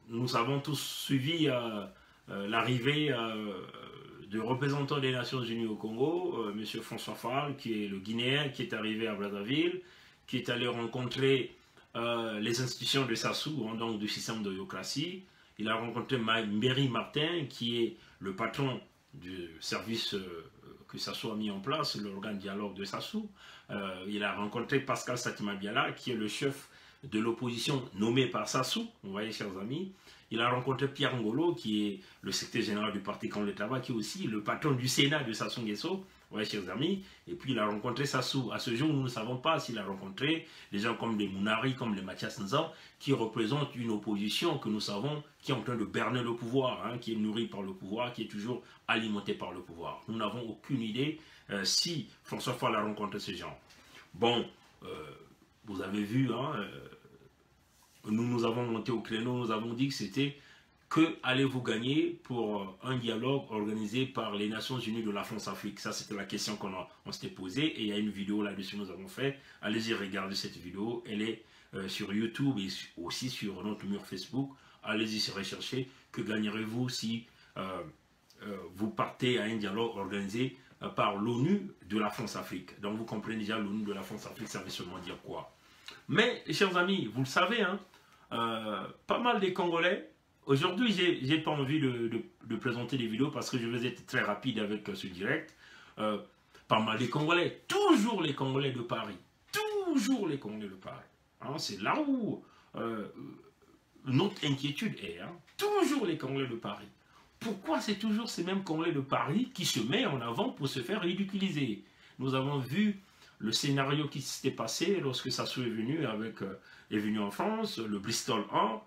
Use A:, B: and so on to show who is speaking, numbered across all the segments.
A: nous avons tous suivi l'arrivée de représentants des Nations Unies au Congo, M. François Fall, qui est le Guinéen, qui est arrivé à Brazzaville, qui est allé rencontrer les institutions de Sassou, hein, donc du système de démocratie. Il a rencontré Mbéry Martin, qui est le patron du service que Sassou a mis en place, l'organe dialogue de Sassou. Il a rencontré Pascal Satima Biala, qui est le chef de l'opposition nommé par Sassou, vous voyez, chers amis. Il a rencontré Pierre Ngolo, qui est le secrétaire général du Parti Congolais de Travail, qui est aussi le patron du Sénat de Sassou Nguesso, vous voyez, chers amis. Et puis il a rencontré Sassou. À ce jour, nous ne savons pas s'il a rencontré des gens comme les Mounari, comme les Mathias Nzan, qui représentent une opposition que nous savons qui est en train de berner le pouvoir, hein, qui est nourrie par le pouvoir, qui est toujours alimentée par le pouvoir. Nous n'avons aucune idée si François Fall a rencontré ces gens. Bon, vous avez vu, hein, nous avons monté au créneau, nous avons dit que c'était que allez-vous gagner pour un dialogue organisé par les Nations Unies de la France-Afrique. Ça, c'était la question qu'on s'était posée et il y a une vidéo là-dessus que nous avons fait. Allez-y, regardez cette vidéo. Elle est sur YouTube et aussi sur notre mur Facebook. Allez-y rechercher. Que gagnerez-vous si vous partez à un dialogue organisé par l'ONU de la France-Afrique? Donc, vous comprenez déjà, l'ONU de la France-Afrique, ça veut seulement dire quoi? Mais, chers amis, vous le savez, hein, pas mal des Congolais. Aujourd'hui, j'ai pas envie de présenter des vidéos parce que je vais être très rapide avec ce direct. Pas mal des Congolais, toujours les Congolais de Paris. Toujours les Congolais de Paris. Hein, c'est là où notre inquiétude est. Hein, toujours les Congolais de Paris. Pourquoi c'est toujours ces mêmes Congolais de Paris qui se mettent en avant pour se faire ridiculiser? Nous avons vu le scénario qui s'était passé lorsque Sassou est venu en France, le Bristol 1,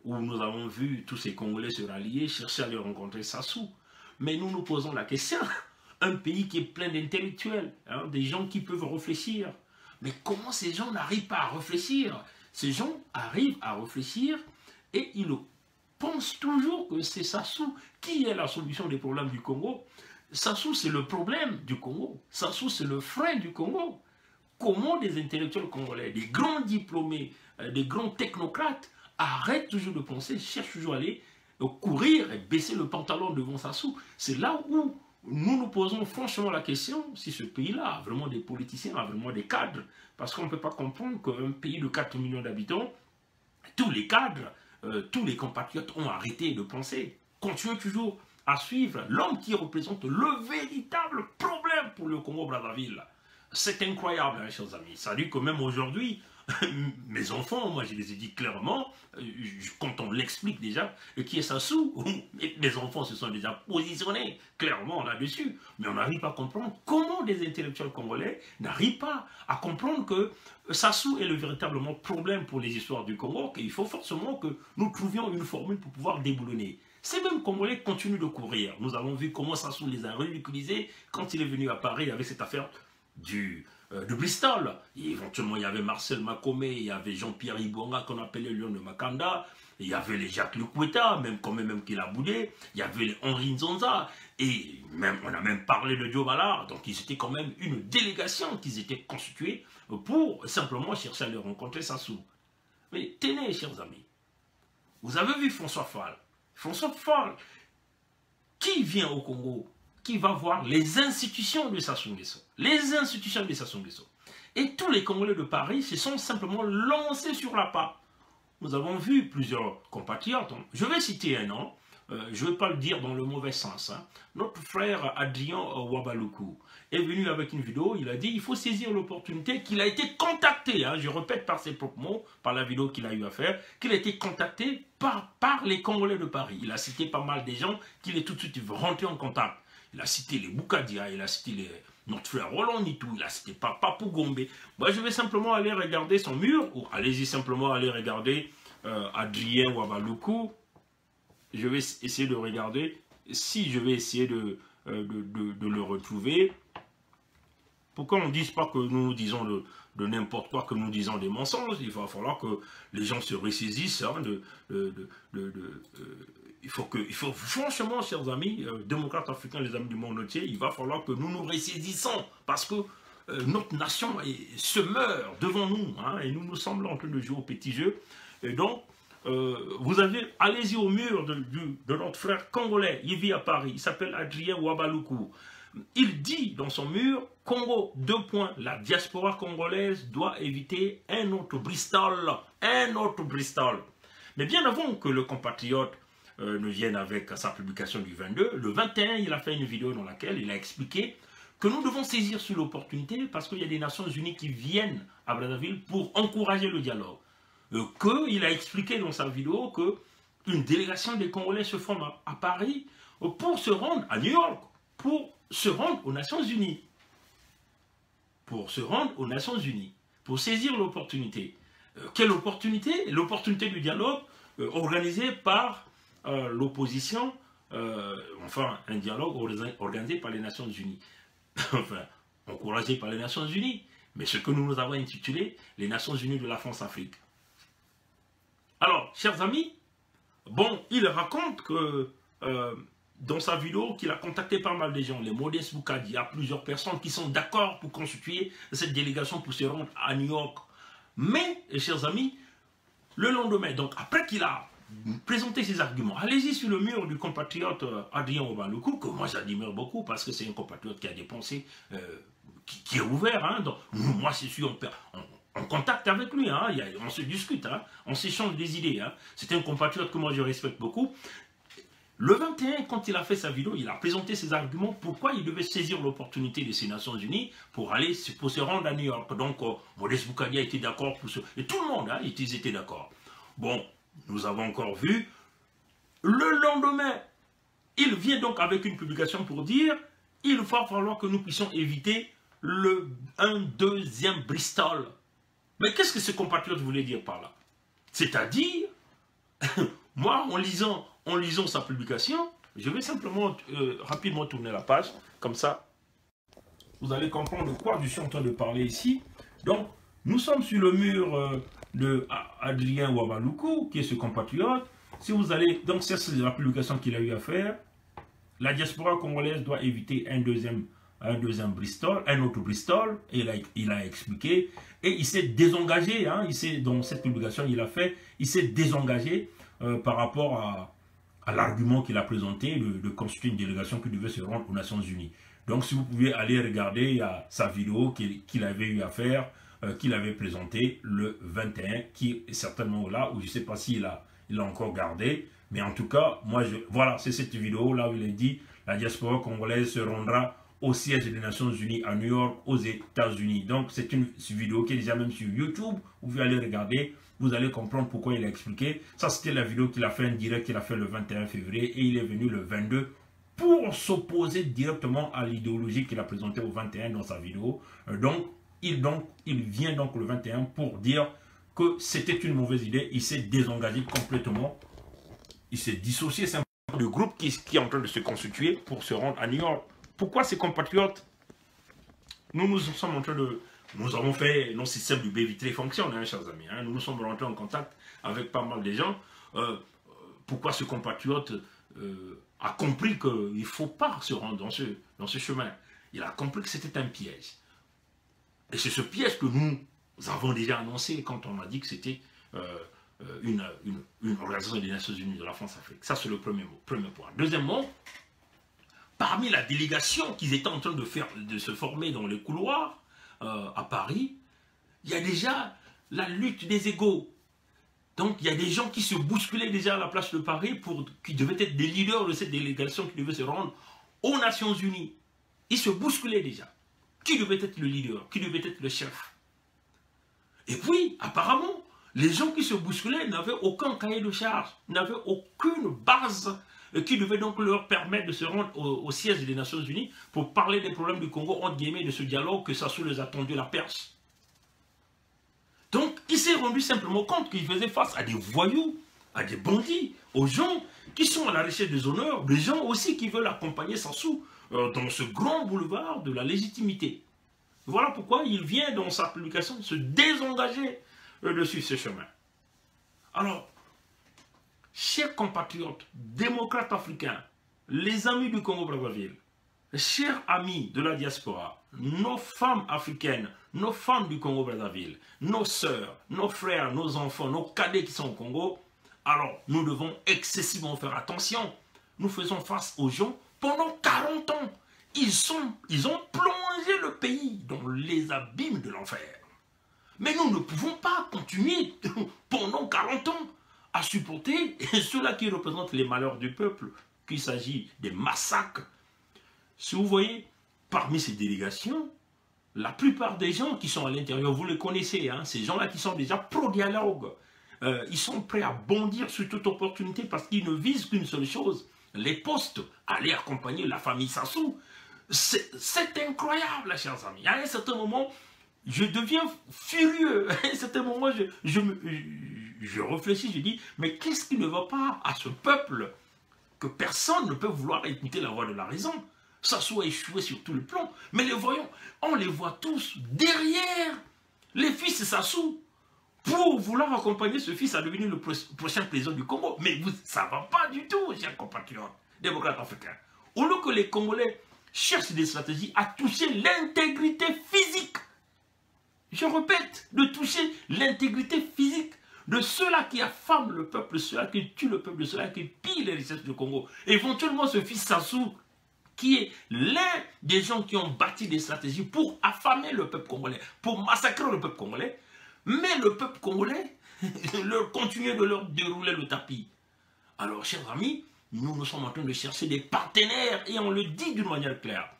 A: où nous avons vu tous ces Congolais se rallier, chercher à aller rencontrer Sassou. Mais nous nous posons la question, un pays qui est plein d'intellectuels, hein, des gens qui peuvent réfléchir. Mais comment ces gens n'arrivent pas à réfléchir? Ces gens arrivent à réfléchir et ils pensent toujours que c'est Sassou qui est la solution des problèmes du Congo. Sassou, c'est le problème du Congo. Sassou, c'est le frein du Congo. Comment des intellectuels congolais, des grands diplômés, des grands technocrates arrêtent toujours de penser, cherchent toujours à aller courir et baisser le pantalon devant Sassou? C'est là où nous nous posons franchement la question si ce pays-là a vraiment des politiciens, a vraiment des cadres. Parce qu'on ne peut pas comprendre qu'un pays de 4 millions d'habitants, tous les cadres, tous les compatriotes ont arrêté de penser, continuent toujours à suivre l'homme qui représente le véritable problème pour le Congo-Brazzaville. C'est incroyable, hein, chers amis. Ça dit que même aujourd'hui, mes enfants, moi je les ai dit clairement, quand on l'explique déjà, qui est Sassou, mes enfants se sont déjà positionnés clairement là-dessus. Mais on n'arrive pas à comprendre comment des intellectuels congolais n'arrivent pas à comprendre que Sassou est le véritable problème pour les histoires du Congo, qu'il faut forcément que nous trouvions une formule pour pouvoir déboulonner. Ces mêmes Congolais continuent de courir. Nous avons vu comment Sassou les a ridiculisés quand il est venu à Paris avec cette affaire de Bristol. Et éventuellement, il y avait Marcel Makome, il y avait Jean-Pierre Ibonga qu'on appelait Lion de Makanda, il y avait les Jacques Lukweta, même qu'il a boudé, il y avait les Henri Nzonza, et même, on a même parlé de Diobala. Donc ils étaient quand même une délégation qui étaient constituée pour simplement chercher à le rencontrer Sassou. Mais tenez, chers amis, vous avez vu François Fall. François Fall, qui vient au Congo, qui va voir les institutions de Sassou Nguesso. Les institutions de Sassou Nguesso. Et tous les Congolais de Paris se sont simplement lancés sur la pas. Nous avons vu plusieurs compatriotes. Je vais citer un nom. Je ne vais pas le dire dans le mauvais sens. Hein. Notre frère Adrien Wabaluku est venu avec une vidéo. Il a dit il faut saisir l'opportunité qu'il a été contacté. Hein, je répète par ses propres mots, par la vidéo qu'il a eu à faire, qu'il a été contacté par les Congolais de Paris. Il a cité pas mal des gens qu'il est tout de suite rentré en contact. Il a cité les Boukadia, il a cité notre frère Roland Nitou, il a cité Papou Gombe. Moi, je vais simplement aller regarder son mur, ou allez-y simplement aller regarder Adrien Wabaluku. Je vais essayer de regarder si je vais essayer de le retrouver. Pourquoi on ne dise pas que nous disons de n'importe quoi, que nous disons des mensonges? Il va falloir que les gens se ressaisissent. Hein, il faut franchement, chers amis, démocrates africains, les amis du monde entier, il va falloir que nous nous ressaisissons parce que notre nation se meurt devant nous. Hein, et nous nous sommes en train de jouer au petit jeu. Et donc, vous avez, allez-y au mur de notre frère congolais, il vit à Paris, il s'appelle Adrien Wabaluku. Il dit dans son mur, Congo, 2 points, la diaspora congolaise doit éviter un autre Bristol, un autre Bristol. Mais bien avant que le compatriote ne vienne avec sa publication du 22, le 21, il a fait une vidéo dans laquelle il a expliqué que nous devons saisir sur l'opportunité parce qu'il y a des Nations Unies qui viennent à Brazzaville pour encourager le dialogue. Qu'il a expliqué dans sa vidéo qu'une délégation des Congolais se forme à Paris pour se rendre à New York, pour se rendre aux Nations Unies. Pour se rendre aux Nations Unies, pour saisir l'opportunité. Quelle opportunité? L'opportunité du dialogue organisé par l'opposition, enfin un dialogue organisé par les Nations Unies. Enfin, encouragé par les Nations Unies, mais ce que nous avons intitulé les Nations Unies de la France-Afrique. Alors, chers amis, bon, il raconte que dans sa vidéo qu'il a contacté pas mal de gens, les Modestes Boukadi, il y a plusieurs personnes qui sont d'accord pour constituer cette délégation pour se rendre à New York. Mais, chers amis, le lendemain, donc après qu'il a présenté ses arguments, allez-y sur le mur du compatriote Adrien Wabaluku, que moi j'admire beaucoup parce que c'est un compatriote qui a des pensées, qui est ouvert. Hein, donc, moi je suis en contact avec lui, hein, on se discute, hein, on s'échange des idées. Hein. C'est un compatriote que moi je respecte beaucoup. Le 21, quand il a fait sa vidéo, il a présenté ses arguments pourquoi il devait saisir l'opportunité de ces Nations Unies pour se rendre à New York. Donc, Modeste Boukadi a été d'accord pour ce... Et tout le monde, hein, ils étaient d'accord. Bon, nous avons encore vu. Le lendemain, il vient donc avec une publication pour dire il va falloir que nous puissions éviter un deuxième Bristol. Mais qu'est-ce que ce compatriote voulait dire par là? C'est-à-dire, moi, en lisant sa publication, je vais simplement rapidement tourner la page, comme ça, vous allez comprendre de quoi je suis en train de parler ici. Donc, nous sommes sur le mur de Adrien Wabaluku, qui est ce compatriote. Si vous allez, donc c'est la publication qu'il a eu à faire. La diaspora congolaise doit éviter un deuxième Bristol, un autre Bristol, et il a expliqué, et il s'est désengagé, hein, dans cette publication il s'est désengagé par rapport à l'argument qu'il a présenté de constituer une délégation qui devait se rendre aux Nations Unies. Donc si vous pouvez aller regarder, il y a sa vidéo qu'il avait eu à faire, qu'il avait présenté le 21, qui est certainement là, où je ne sais pas s'il l'a encore gardé, mais en tout cas, voilà, c'est cette vidéo là où il est dit, la diaspora congolaise se rendra au siège des Nations Unies à New York, aux États-Unis. Donc c'est une vidéo qui est déjà même sur YouTube, vous pouvez aller regarder, vous allez comprendre pourquoi il a expliqué. Ça c'était la vidéo qu'il a fait, un direct qu'il a fait le 21 février, et il est venu le 22 pour s'opposer directement à l'idéologie qu'il a présentée au 21 dans sa vidéo. Donc il vient donc le 21 pour dire que c'était une mauvaise idée, il s'est désengagé complètement, il s'est dissocié simplement du groupe qui est en train de se constituer pour se rendre à New York. Pourquoi ces compatriotes, nous sommes en train de... Nous avons fait nos systèmes du baie vitrée fonctionnent, hein, chers amis. Hein, nous sommes rentrés en contact avec pas mal de gens. Pourquoi ce compatriote a compris qu'il ne faut pas se rendre dans ce chemin? Il a compris que c'était un piège. Et c'est ce piège que nous avons déjà annoncé quand on a dit que c'était une organisation des Nations Unies de la France-Afrique. Ça, c'est le premier point. Deuxièmement, parmi la délégation qu'ils étaient en train de se former dans les couloirs à Paris, il y a déjà la lutte des égos. Donc, il y a des gens qui se bousculaient déjà à la place de Paris qui devaient être des leaders de cette délégation qui devait se rendre aux Nations Unies. Ils se bousculaient déjà. Qui devait être le leader? Qui devait être le chef? Et puis, apparemment, les gens qui se bousculaient n'avaient aucun cahier de charge, n'avaient aucune base qui devait donc leur permettre de se rendre au siège des Nations Unies pour parler des problèmes du Congo, entre guillemets, de ce dialogue que Sassou les a tendu la perche. Donc, il s'est rendu simplement compte qu'il faisait face à des voyous, à des bandits, aux gens qui sont à la recherche des honneurs, des gens aussi qui veulent accompagner Sassou dans ce grand boulevard de la légitimité. Voilà pourquoi il vient dans sa publication se désengager de ce chemin. Alors, chers compatriotes, démocrates africains, les amis du Congo-Brazzaville, chers amis de la diaspora, nos femmes africaines, nos femmes du Congo-Brazzaville, nos sœurs, nos frères, nos enfants, nos cadets qui sont au Congo, Alors, nous devons excessivement faire attention. Nous faisons face aux gens pendant 40 ans. Ils ont plongé le pays dans les abîmes de l'enfer. Mais nous ne pouvons pas continuer pendant 40 ans à supporter ceux-là qui représentent les malheurs du peuple, qu'il s'agit des massacres. Si vous voyez, parmi ces délégations, la plupart des gens qui sont à l'intérieur, vous les connaissez, hein, ces gens-là qui sont déjà pro-dialogue, ils sont prêts à bondir sur toute opportunité parce qu'ils ne visent qu'une seule chose, les postes, aller accompagner la famille Sassou. C'est incroyable, chers amis. À un certain moment, je deviens furieux. À un certain moment, je réfléchis, je dis, mais qu'est-ce qui ne va pas à ce peuple que personne ne peut vouloir écouter la voix de la raison? Sassou a échoué sur tout le plan. Mais les voyons, on les voit tous derrière les fils de Sassou pour vouloir accompagner ce fils à devenir le prochain président du Congo. Mais ça ne va pas du tout, chers compatriotes démocrates africains. Au lieu que les Congolais cherchent des stratégies à toucher l'intégrité physique, je répète, de toucher l'intégrité physique de ceux-là qui affament le peuple, ceux-là qui tuent le peuple, ceux-là qui pillent les richesses du Congo. Éventuellement, ce fils Sassou, qui est l'un des gens qui ont bâti des stratégies pour affamer le peuple congolais, pour massacrer le peuple congolais, mais le peuple congolais continue de leur dérouler le tapis. Alors, chers amis, nous sommes en train de chercher des partenaires, et on le dit d'une manière claire.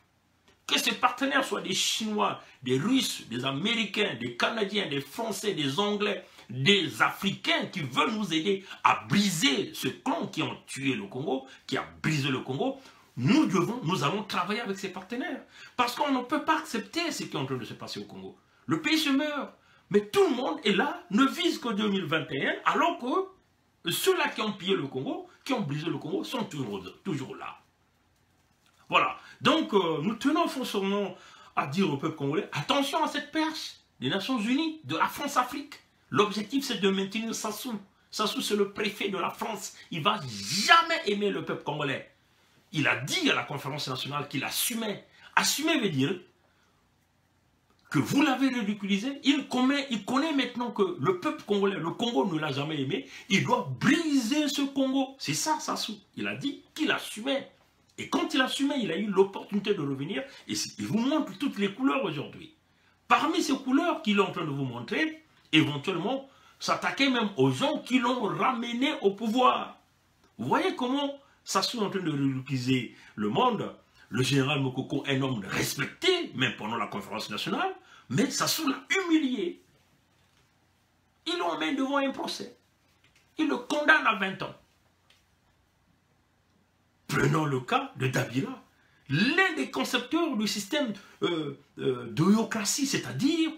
A: Que ces partenaires soient des Chinois, des Russes, des Américains, des Canadiens, des Français, des Anglais, des Africains qui veulent nous aider à briser ce clan qui a tué le Congo, qui a brisé le Congo, nous allons travailler avec ces partenaires. Parce qu'on ne peut pas accepter ce qui est en train de se passer au Congo. Le pays se meurt. Mais tout le monde est là, ne vise que 2021, alors que ceux-là qui ont pillé le Congo, qui ont brisé le Congo, sont toujours là. Voilà. Donc, nous tenons forcément à dire au peuple congolais, attention à cette perche des Nations Unies, de la France-Afrique. L'objectif, c'est de maintenir Sassou. Sassou, c'est le préfet de la France. Il ne va jamais aimer le peuple congolais. Il a dit à la conférence nationale qu'il assumait. Assumer veut dire que vous l'avez ridiculisé. Il connaît maintenant que le peuple congolais, le Congo ne l'a jamais aimé. Il doit briser ce Congo. C'est ça, Sassou. Il a dit qu'il assumait. Et quand il assumait, il a eu l'opportunité de revenir. Et il vous montre toutes les couleurs aujourd'hui. Parmi ces couleurs qu'il est en train de vous montrer, éventuellement, s'attaquer même aux gens qui l'ont ramené au pouvoir. Vous voyez comment Sassou est en train de ridiculiser le monde. Le général Mokoko, un homme respecté, même pendant la conférence nationale, mais Sassou l'a humilié. Ils l'ont mis devant un procès. Il le condamne à 20 ans. Prenons le cas de Dabila, l'un des concepteurs du système d'oyocratie, c'est-à-dire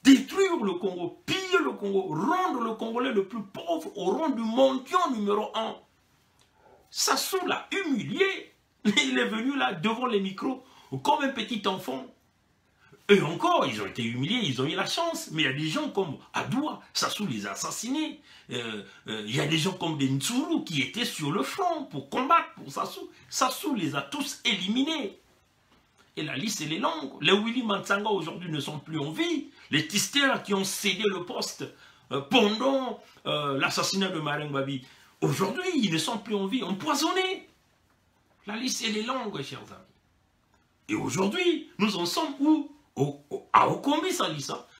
A: détruire le Congo, piller le Congo, rendre le Congolais le plus pauvre au rang du mendiant numéro 1. Sassou l'a humilié. Il est venu là devant les micros comme un petit enfant. Eux encore, ils ont été humiliés, ils ont eu la chance. Mais il y a des gens comme Adoua, Sassou les a assassinés. Il y a des gens comme des Ntsuru qui étaient sur le front pour combattre pour Sassou. Sassou les a tous éliminés. Et la liste, elle est longue. Les Willy Mantsanga aujourd'hui ne sont plus en vie. Les Tisters qui ont cédé le poste pendant l'assassinat de Mareng Babi. Aujourd'hui, ils ne sont plus en vie, empoisonnés. La liste, elle est longue, chers amis. Et aujourd'hui, nous en sommes où? À Okombi Salissa.